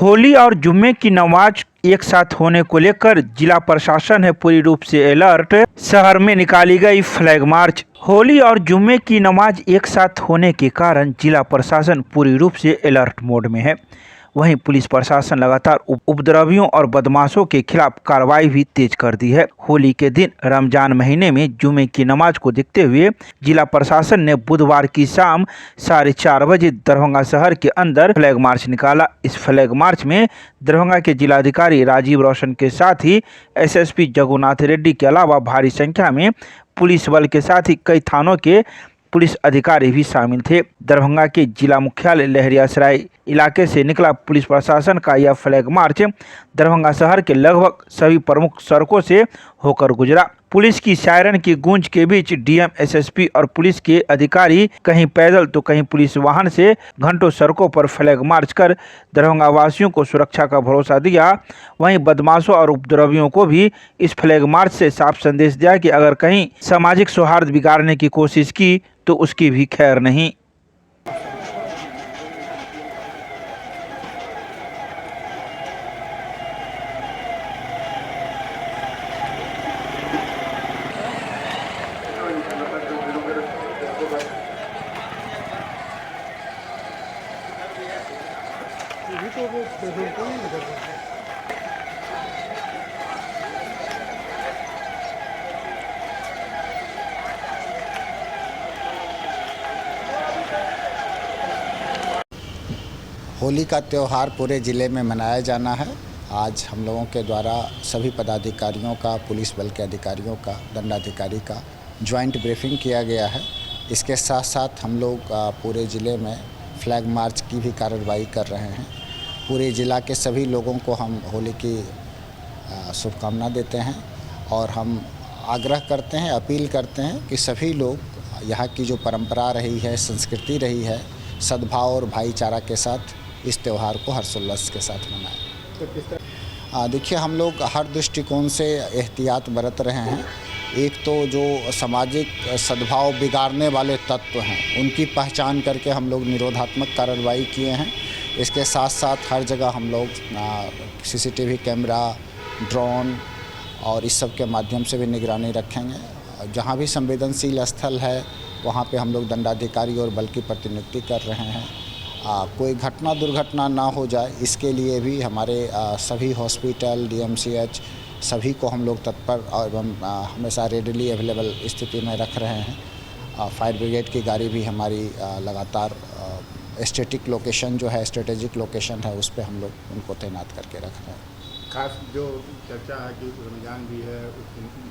होली और जुम्मे की नमाज एक साथ होने को लेकर जिला प्रशासन है पूरी रूप से अलर्ट। शहर में निकाली गई फ्लैग मार्च। होली और जुम्मे की नमाज एक साथ होने के कारण जिला प्रशासन पूरी रूप से अलर्ट मोड में है। वहीं पुलिस प्रशासन लगातार उपद्रवियों और बदमाशों के खिलाफ कार्रवाई भी तेज कर दी है। होली के दिन रमजान महीने में जुमे की नमाज को देखते हुए जिला प्रशासन ने बुधवार की शाम 4:30 बजे दरभंगा शहर के अंदर फ्लैग मार्च निकाला। इस फ्लैग मार्च में दरभंगा के जिलाधिकारी राजीव रोशन के साथ ही एसएसपी जगुनाथ रेड्डी के अलावा भारी संख्या में पुलिस बल के साथ ही कई थानों के पुलिस अधिकारी भी शामिल थे। दरभंगा के जिला मुख्यालय लहरियासराय इलाके से निकला पुलिस प्रशासन का यह फ्लैग मार्च दरभंगा शहर के लगभग सभी प्रमुख सड़कों से होकर गुजरा। पुलिस की सायरन की गूंज के बीच डीएम, एसएसपी और पुलिस के अधिकारी कहीं पैदल तो कहीं पुलिस वाहन से घंटों सड़कों पर फ्लैग मार्च कर दरभंगा वासियों को सुरक्षा का भरोसा दिया। वहीं बदमाशों और उपद्रवियों को भी इस फ्लैग मार्च से साफ संदेश दिया कि अगर कहीं सामाजिक सौहार्द बिगाड़ने की कोशिश की तो उसकी भी खैर नहीं। होली का त्यौहार पूरे ज़िले में मनाया जाना है। आज हम लोगों के द्वारा सभी पदाधिकारियों का, पुलिस बल के अधिकारियों का, दंडाधिकारी का ज्वाइंट ब्रीफिंग किया गया है। इसके साथ साथ हम लोग पूरे ज़िले में फ्लैग मार्च की भी कार्रवाई कर रहे हैं। पूरे ज़िला के सभी लोगों को हम होली की शुभकामना देते हैं और हम आग्रह करते हैं, अपील करते हैं कि सभी लोग यहाँ की जो परंपरा रही है, संस्कृति रही है, सद्भाव और भाईचारा के साथ इस त्यौहार को हर्षोल्लास के साथ मनाएं। देखिए, हम लोग हर दृष्टिकोण से एहतियात बरत रहे हैं। एक तो जो सामाजिक सद्भाव बिगाड़ने वाले तत्व हैं उनकी पहचान करके हम लोग निरोधात्मक कार्रवाई किए हैं। इसके साथ साथ हर जगह हम लोग सीसीटीवी कैमरा, ड्रोन और इस सब के माध्यम से भी निगरानी रखेंगे। जहाँ भी संवेदनशील स्थल है वहाँ पे हम लोग दंडाधिकारी और बल की प्रतिनियुक्ति कर रहे हैं। कोई घटना दुर्घटना ना हो जाए इसके लिए भी हमारे सभी हॉस्पिटल, डीएमसीएच सभी को हम लोग तत्पर और हमेशा रेडीली अवेलेबल स्थिति में रख रहे हैं। फायर ब्रिगेड की गाड़ी भी हमारी लगातार स्टैटिक लोकेशन जो है, स्ट्रेटेजिक लोकेशन है, उस पर हम लोग उनको तैनात करके रख रहे हैं। खास जो चर्चा है कि रमजान भी है,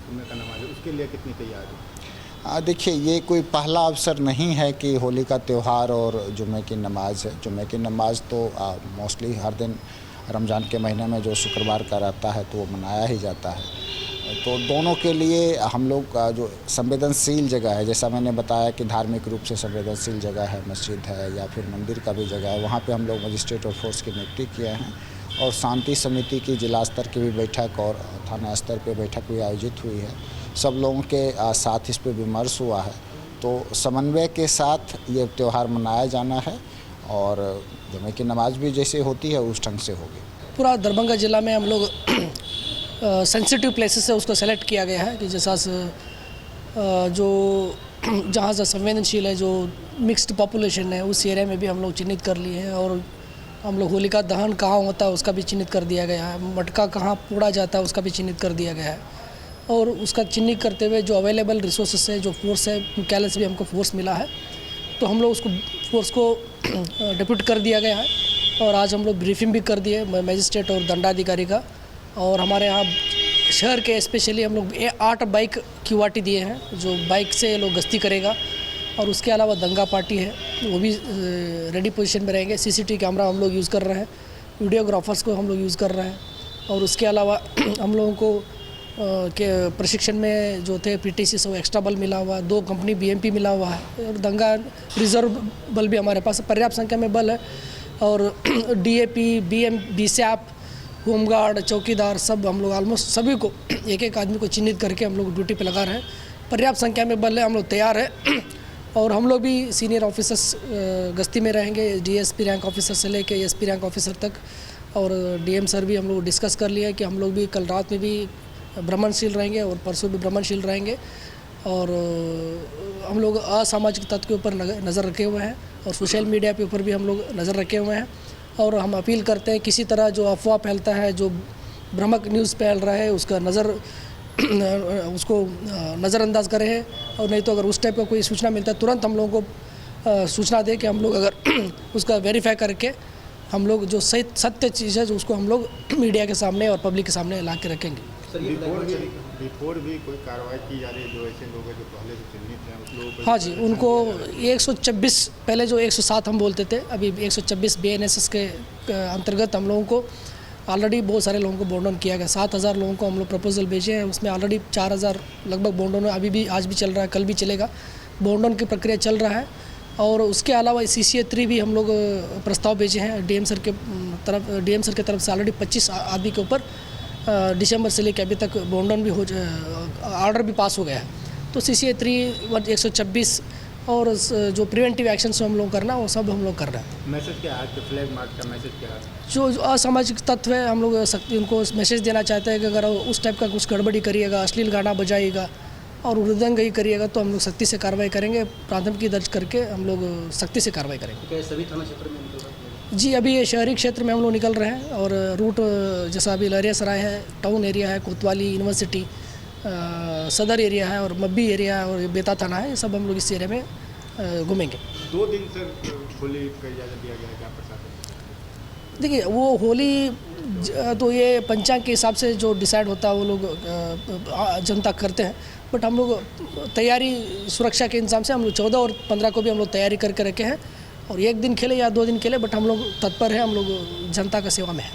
जुम्मे का नमाज है, उसके लिए कितनी तैयारी? देखिए, ये कोई पहला अवसर नहीं है कि होली का त्यौहार और जुम्मे की नमाज है। जुम्मे की नमाज तो मोस्टली हर दिन रमज़ान के महीने में जो शुक्रवार का रहता है तो वो मनाया ही जाता है। तो दोनों के लिए हम लोग जो संवेदनशील जगह है, जैसा मैंने बताया कि धार्मिक रूप से संवेदनशील जगह है, मस्जिद है या फिर मंदिर का भी जगह है, वहाँ पे हम लोग मजिस्ट्रेट और फोर्स की नियुक्ति किए हैं। और शांति समिति की जिला स्तर की भी बैठक और थाना स्तर पे बैठक भी आयोजित हुई है। सब लोगों के साथ इस पे विमर्श हुआ है। तो समन्वय के साथ ये त्यौहार मनाया जाना है और जुम्मे की नमाज भी जैसे होती है उस ढंग से होगी। पूरा दरभंगा ज़िला में हम लोग सेंसिटिव प्लेसेस से उसको सेलेक्ट किया गया है कि जैसा जो जहाँ से संवेदनशील है, जो मिक्स्ड पॉपुलेशन है, उस एरिया में भी हम लोग चिन्हित कर लिए हैं। और हम लोग होलिका दहन कहाँ होता है उसका भी चिन्हित कर दिया गया है। मटका कहाँ फोड़ा जाता है उसका भी चिन्हित कर दिया गया है। और उसका चिन्हित करते हुए जो अवेलेबल रिसोर्सेस है, जो फोर्स है, मुख्यालय से भी हमको फोर्स मिला है, तो हम लोग उसको फोर्स को डिप्यूट कर दिया गया है। और आज हम लोग ब्रीफिंग भी कर दिए मजिस्ट्रेट और दंडाधिकारी का। और हमारे यहाँ शहर के स्पेशली हम लोग 8 बाइक क्यूआरटी दिए हैं, जो बाइक से लोग गश्ती करेगा। और उसके अलावा दंगा पार्टी है, वो भी रेडी पोजीशन में रहेंगे। सीसीटीवी कैमरा हम लोग यूज़ कर रहे हैं, वीडियोग्राफर्स को हम लोग यूज़ कर रहे हैं। और उसके अलावा हम लोगों को के प्रशिक्षण में जो थे पीटीसी सब एक्स्ट्रा बल मिला हुआ है, 2 कंपनी बीएमपी मिला हुआ है। और दंगा रिजर्व बल भी हमारे पास पर्याप्त संख्या में बल है। और डीएपी, बीएसएफ, होमगार्ड, चौकीदार सब हम लोग ऑलमोस्ट सभी को एक आदमी को चिन्हित करके हम लोग ड्यूटी पे लगा रहे हैं। पर्याप्त संख्या में बल है, हम लोग तैयार है। और हम लोग भी सीनियर ऑफिसर्स गश्ती में रहेंगे, डीएसपी रैंक ऑफिसर से लेके एसपी रैंक ऑफिसर तक और डीएम सर भी हम लोग डिस्कस कर लिया है कि हम लोग भी कल रात में भी भ्रमणशील रहेंगे और परसों भी भ्रमणशील रहेंगे। और हम लोग असामाजिक तत्व के ऊपर नज़र रखे हुए हैं और सोशल मीडिया के ऊपर भी हम लोग नज़र रखे हुए हैं। और हम अपील करते हैं किसी तरह जो अफवाह फैलता है, जो भ्रामक न्यूज़ फैल रहा है, उसका उसको नज़रअंदाज करें। और नहीं तो अगर उस टाइप का कोई सूचना मिलता है तुरंत हम लोगों को सूचना दे कि हम लोग अगर उसका वेरीफाई करके हम लोग जो सही सत्य चीज़ है जो उसको हम लोग मीडिया के सामने और पब्लिक के सामने ला के रखेंगे। बिफोर भी कोई कार्रवाई की जा रही है जो ऐसे लोग हैं जो पहले से चिन्हित हैं उस लोगों को? हाँ जी, उनको 126 पहले जो 107 हम बोलते थे, अभी 126 BNSS के अंतर्गत हम लोगों को ऑलरेडी बहुत सारे लोगों को बॉन्ड ऑन किया गया। 7000 लोगों को हम लोग प्रपोजल भेजे हैं, उसमें ऑलरेडी 4000 लगभग बॉन्ड ऑन अभी भी आज भी चल रहा है, कल भी चलेगा। बॉन्ड ऑन की प्रक्रिया चल रहा है। और उसके अलावा CCA 3 भी हम लोग प्रस्ताव भेजे हैं डीएम सर के तरफ से ऑलरेडी 25 आदमी के ऊपर दिसंबर से लेकर अभी तक बॉन्ड ऑन भी ऑर्डर भी पास हो गया है। तो CCA 3 126 और जो प्रिवेंटिव एक्शन से हम लोग करना वो सब हम लोग कर रहे हैं। मैसेज क्या है आज के फ्लैग मार्च का मैसेज क्या है? जो असामाजिक तत्व है हम लोग उनको मैसेज देना चाहते हैं कि अगर उस टाइप का कुछ गड़बड़ी करिएगा, अश्लील गाना बजाइएगा और हृदयंगई करिएगा तो हम लोग सख्ती से कार्रवाई करेंगे। प्राथमिकी दर्ज करके हम लोग सख्ती से कार्रवाई करेंगे। सभी थाना क्षेत्र में निकल रहा है जी, अभी ये शहरी क्षेत्र में हम लोग निकल रहे हैं और रूट जैसा अभी लहरियासराय है, टाउन एरिया है, कोतवाली यूनिवर्सिटी, सदर एरिया है और मब्बी एरिया है और बेता थाना है, ये सब हम लोग इस एरिया में घूमेंगे। 2 दिन सर होली का इजाज़त दिया गया है, क्या प्रशासन? देखिए वो होली तो ये पंचांग के हिसाब से जो डिसाइड होता है वो लोग जनता करते हैं, बट हम लोग तैयारी सुरक्षा के इंतजाम से हम लोग 14 और 15 को भी हम लोग तैयारी करके रखे हैं। और 1 दिन खेले या 2 दिन खेले, बट हम लोग तत्पर हैं, हम लोग जनता का सेवा में हैं।